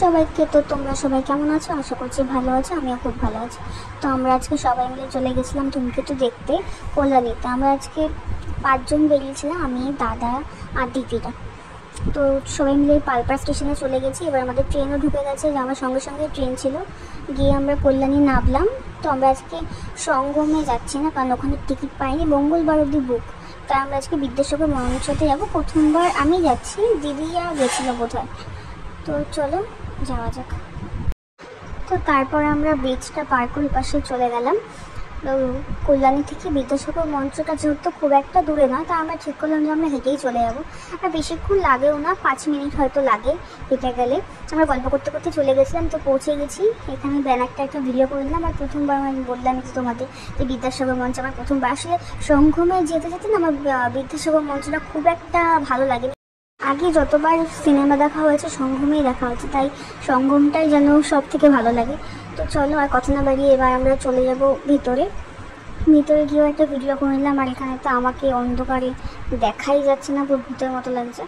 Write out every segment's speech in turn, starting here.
সবাইকে। তো তোমরা সবাই কেমন আছো? আশা করছি ভালো আছো, আমিও খুব ভালো আছি। তো আমরা আজকে সবাই মিলে চলে গেছিলাম ধূমকেতু দেখতে কল্যাণীতে। আমরা আজকে 5 জন বেরিয়েছিলাম, আমি, দাদা আর দিদিরা। তো সবাই মিলে পালপাড়া স্টেশনে চলে গেছি। এবার আমাদের ট্রেনও ঢুকে গেছে, আমার সঙ্গে সঙ্গে ট্রেন ছিল। গিয়ে আমরা কল্যাণী নামলাম। তো আমরা আজকে সঙ্গমে যাচ্ছি না, কারণ ওখানে টিকিট পাইনি, মঙ্গলবার অবধি বুক। তাই আমরা আজকে বিদ্যাসাগর মঞ্চতে যাবো। প্রথমবার আমি যাচ্ছি, দিদিরা গেছিলো বোধহয়। তো চলো যাওয়া যাক। তো তারপর আমরা ব্রিজটা পার করে পাশে চলে গেলাম। কল্যাণী থেকে বিদ্যাসাগর মঞ্চটা যেহেতু খুব একটা দূরে নয়, তা আমরা ঠিক করলাম যে আমরা হেঁটেই চলে যাবো। আর বেশিক্ষণ লাগেও না, 5 মিনিট হয়তো লাগে হেঁটে গেলে। আমরা গল্প করতে করতে চলে গেছিলাম। তো পৌঁছে গেছি, এখানে ব্যানারটা একটা ভিডিও করে দিলাম। আর প্রথমবার আমি বললাম যে তোমাদের যে বিদ্যাসাগর মঞ্চ আমার প্রথমবার। আসলে সঙ্গমে যেতে যেতে না আমার বিদ্যাসাগর মঞ্চটা খুব একটা ভালো লাগে। আগে যতবার সিনেমা দেখা হয়েছে সঙ্গমেই দেখা হয়েছে, তাই সঙ্গমটাই যেন সব থেকে ভালো লাগে। তো চলো আর কথা না বাড়িয়ে এবার আমরা চলে যাব ভিতরে গিয়েও একটা ভিডিও করে নিলাম। আর এখানে তো আমাকে অন্ধকারে দেখাই যাচ্ছে না, পুরো ভূতের মতো লাগছে।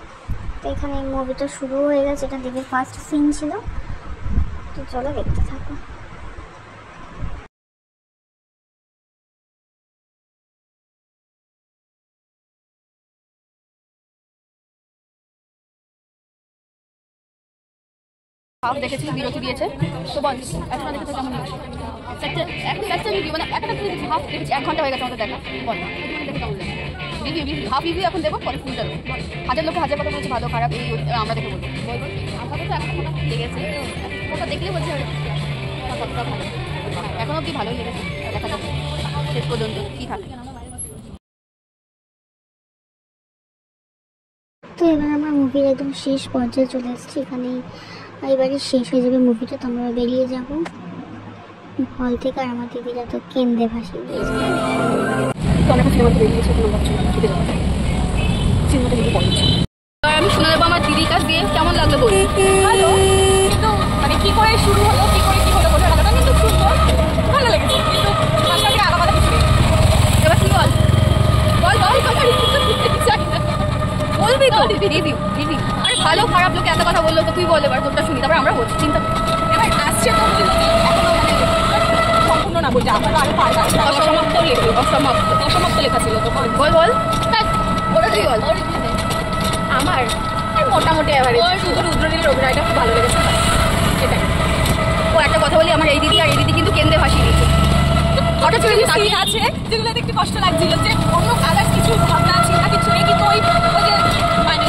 তো এখানে মুভিটা শুরু হয়ে গেছে, এটা দিদির ফার্স্ট সিন ছিল। তো চলো দেখতে থাকো। হাফ দেখেছি, বিরতি দিয়েছে। তো বল এখন দেখে তো কেমন লাগছে? একটা রিভিউ মানে একটা হাফ দেখেছি, 1 ঘন্টা হয়ে গেছে আমাদের দেখা। বল দেখে কেমন লাগে? রিভিউ হাফ রিভিউ এখন দেবো, পরে ফুলটা দেবো। হাজার লোকে হাজার কথা বলছে, ভালো খারাপ এই আমরা দেখে বলবো। বলবো আমাকে তো এখন লেগেছে, ওটা দেখলে বলছে কতটা ভালো। এখন অব্দি ভালোই লেগেছে, দেখা যাবে শেষ পর্যন্ত কী থাকে। তো এবার আমরা মুভির একদম শেষ পর্যায়ে চলে এসেছি। এখানে এবারে শেষ হয়ে যাবে মুভিটা। তো আমরা বেরিয়ে যাব হল থেকে। আর আমার দিদিরা তো কেন্দ্রে ভাসিয়ে দিয়েছে। তো আমরা সিনেমাতে বেরিয়েছি, সিনেমাটা যদি পড়েছি আমি শুনে নেবো আমার দিদির কাছ দিয়ে কেমন লাগলো বলি। ভালো, কিন্তু মানে কী করে শুরু হলো, কী হলো বোঝা গেল না, কিন্তু সুন্দর, ভালো লেগেছে। কিন্তু মাঝখানে আলাদা কিছু নেই। এবার কি বল বলবি তো রিভিউ। আরে ভালো খারাপ লোকে এত কথা বললো, তো তুই বল এবার, তোরটা শুনি, তারপর আমরা বলছি। চিন্তা এবার আসছে তো এখনো মানে সম্পূর্ণ না বলছে, আমরা আরো অসমাপ্ত লেখা ছিল। তো বল ওটা তুই বল। আমার মোটামুটি এবারে শুধু রুদ্রনীলের অভিনয়টা খুব ভালো লেগেছে, সেটাই। ও একটা কথা বলি, আমার এই দিদি কিন্তু কেন্দ্রে ভাসিয়ে দিয়েছে। হঠাৎ করে সিন আছে যেগুলো দেখতে কষ্ট লাগছিল, যে অন্য আদার্স কিছু ভাবনা আছে না, কিছু নেই, কিন্তু ওই যে মানে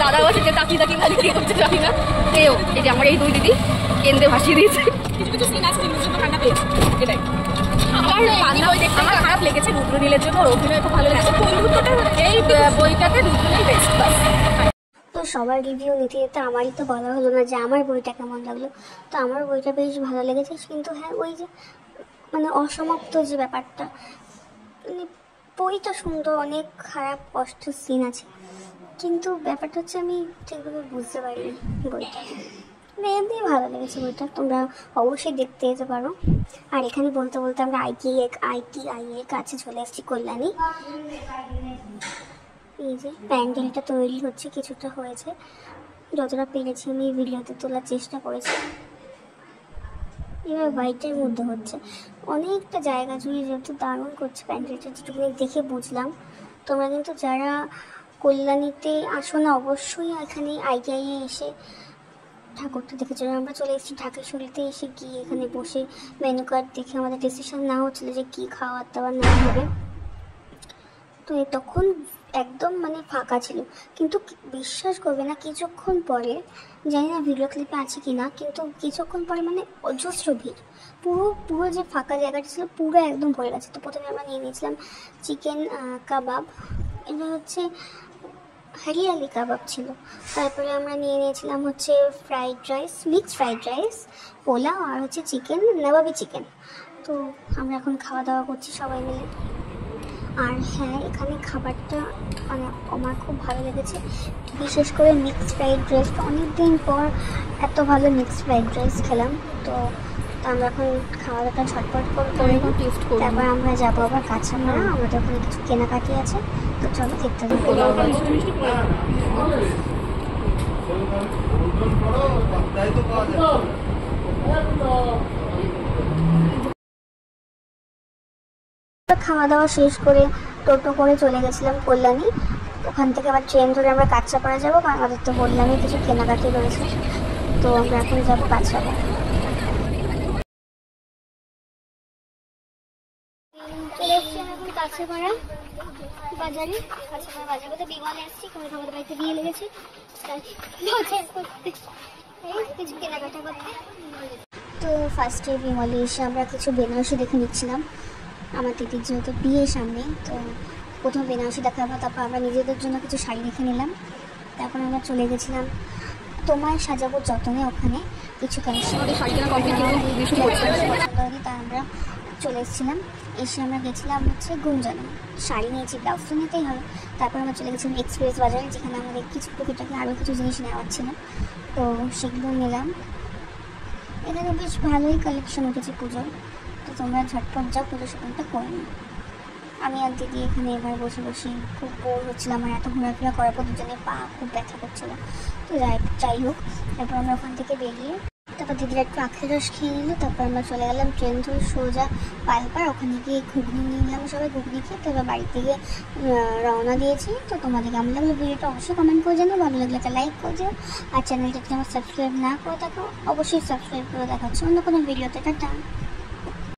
দাদা বসে যে তাকি ভালো কি করতে জানি না। এই যে আমার এই 2 দিদি কেন্দ্রে ভাসিয়ে দিয়েছে। কিছু সিন আছে ঠান্ডা পেয়েছে, এটাই। আমার খারাপ লেগেছে রুদ্রনীলের জন্য, ওর অভিনয় খুব ভালো লেগেছে। বন্ধুত্বটা এই বইটাতে রুদ্রনীল বেস্ট। তো সবার রিভিউ নিতে যেতে আমারই তো বলা হলো না যে আমার বইটা কেমন লাগলো। তো আমার বইটা বেশ ভালো লেগেছে, কিন্তু হ্যাঁ ওই যে মানে অসমাপ্ত যে ব্যাপারটা, মানে বইটা সুন্দর, অনেক খারাপ কষ্ট সিন আছে, কিন্তু ব্যাপারটা হচ্ছে আমি ঠিকভাবে বুঝতে পারিনি বইটা। মানে এমনি ভালো লেগেছে বইটা, তোমরা অবশ্যই দেখতে যেতে পারো। আর এখানে বলতে বলতে আমরা ITI এর কাছে চলে এসেছি, কল্যাণী। এই যে প্যান্ডেলটা তৈরি হচ্ছে, কিছুটা হয়েছে, যতটা পেরেছি আমি ভিডিওতে তোলার চেষ্টা করেছি। এবার বাড়িটার মধ্যে হচ্ছে, অনেকটা জায়গা জুড়ে যেহেতু দারুণ করছে প্যান্ডেলটা, যেটুকু দেখে বুঝলাম। তোমরা কিন্তু যারা কল্যাণীতে আসো না, অবশ্যই এখানে ITI এ এসে ঠাকুরটা দেখেছিল। আমরা চলে এসেছি ঢাকেশ্বরীতে, এসে গিয়ে এখানে বসে মেনু কার্ড দেখে আমাদের ডিসিশন না হচ্ছিলো যে কী খাওয়ার দাওয়ার না হবে। তো তখন একদম মানে ফাঁকা ছিল, কিন্তু বিশ্বাস করবে না কিছুক্ষণ পরে, জানি না ভিডিও ক্লিপে আছে কি না, কিন্তু কিছুক্ষণ পরে মানে অজস্র ভিড়, পুরো যে ফাঁকা জায়গাটা ছিল পুরো একদম ভরে গেছে। তো প্রথমে আমরা নিয়ে নিয়েছিলাম চিকেন কাবাব, এটা হচ্ছে হরিয়ালি কাবাব ছিল। তারপরে আমরা নিয়ে নিয়েছিলাম হচ্ছে fried rice, mixed fried rice, pulao, আর হচ্ছে চিকেন নবাবি চিকেন। তো আমরা এখন খাওয়া দাওয়া করছি সবাই মিলে। আর হ্যাঁ, এখানে খাবারটা মানে আমার খুব ভালো লেগেছে, বিশেষ করে মিক্সড ফ্রাইড রাইসটা। অনেক দিন পর এত ভালো মিক্সড ফ্রাইড রাইস খেলাম। তো আমরা এখন খাওয়া দাওয়াটা ঝটপট করে টেস্ট করব, তারপর আমরা যাবো আবার কাঁচাপাড়া, আমাদের ওখানে কিছু কেনাকাটি আছে। তো চলো দেখতে থাকো। খাওয়া দাওয়া শেষ করে টোটো করে চলে গেছিলাম কল্যাণী। ওখান থেকে আবার ট্রেন ধরে আমরা কাঁচরাপাড়া যাবো, কারণ আমাদের তো কল্যাণী কিছু কেনাকাটি রয়েছে। তো আমরা এখন যাবো কাঁচরাপাড়া। চলে এসছি আমি এখন কাঁচরাপাড়া বাজারে। কাঁচরাপাড়া বাজার বলতে বিমানে এসছি, কারণ আমাদের বাড়িতে বিয়ে লেগেছে, কিছু কেনাকাটা করতে। তো ফার্স্টে বিমলে এসে আমরা কিছু বেনারসি দেখে নিচ্ছিলাম। আমার দিদির যেহেতু বিয়ের সামনে, তো প্রথম বেনারসি দেখাবো, তারপর আমরা নিজেদের জন্য কিছু শাড়ি দেখে নিলাম। তারপর আমরা চলে গেছিলাম তোমার সাজাবো যতনে, ওখানে কিছু কালেকশন তাই আমরা চলে এসেছিলাম। এসে আমরা গেছিলাম হচ্ছে গুঞ্জনে, শাড়ি নিয়েছি, ব্লাউজ তো নিতেই হবে। তারপর আমরা চলে গেছিলাম এক্সপ্রেস বাজারে, যেখানে আমাদের কিছু টুকিটাকি আরও কিছু জিনিস নেওয়ার ছিল, তো সেগুলো নিলাম। এখানে বেশ ভালোই কালেকশন উঠেছে পুজোর, তো তোমরা ঝটপট যাও পুজো শপিংটা করে নিও। আমি আর দিদি এখানে এবার বসে বসে খুব বোর হচ্ছিলাম, আমার এত ঘোরাফেরা করার পর দুজনে পা খুব ব্যথা করছিল। তো যাই হোক, তারপর আমরা ওখান থেকে বেরিয়ে তারপর দিদির একটু আখের রস খেয়ে নিল। তারপর আমরা চলে গেলাম ট্রেন ধরে সোজা পালপাড়, ওখানে গিয়ে ঘুগনি নিয়ে নিলাম সবাই, ঘুগনি খেয়ে তো এবার বাড়ি থেকে রওনা দিয়েছি। তো তোমাদের কেমন লাগলো ভিডিওটা অবশ্যই কমেন্ট করে জানো, ভালো লাগলে একটা লাইক করে দিও, আর চ্যানেলটা যদি আমার সাবস্ক্রাইব না করে থাকো অবশ্যই সাবস্ক্রাইব করে। দেখা হচ্ছে অন্য কোনো ভিডিওতে। টাটা।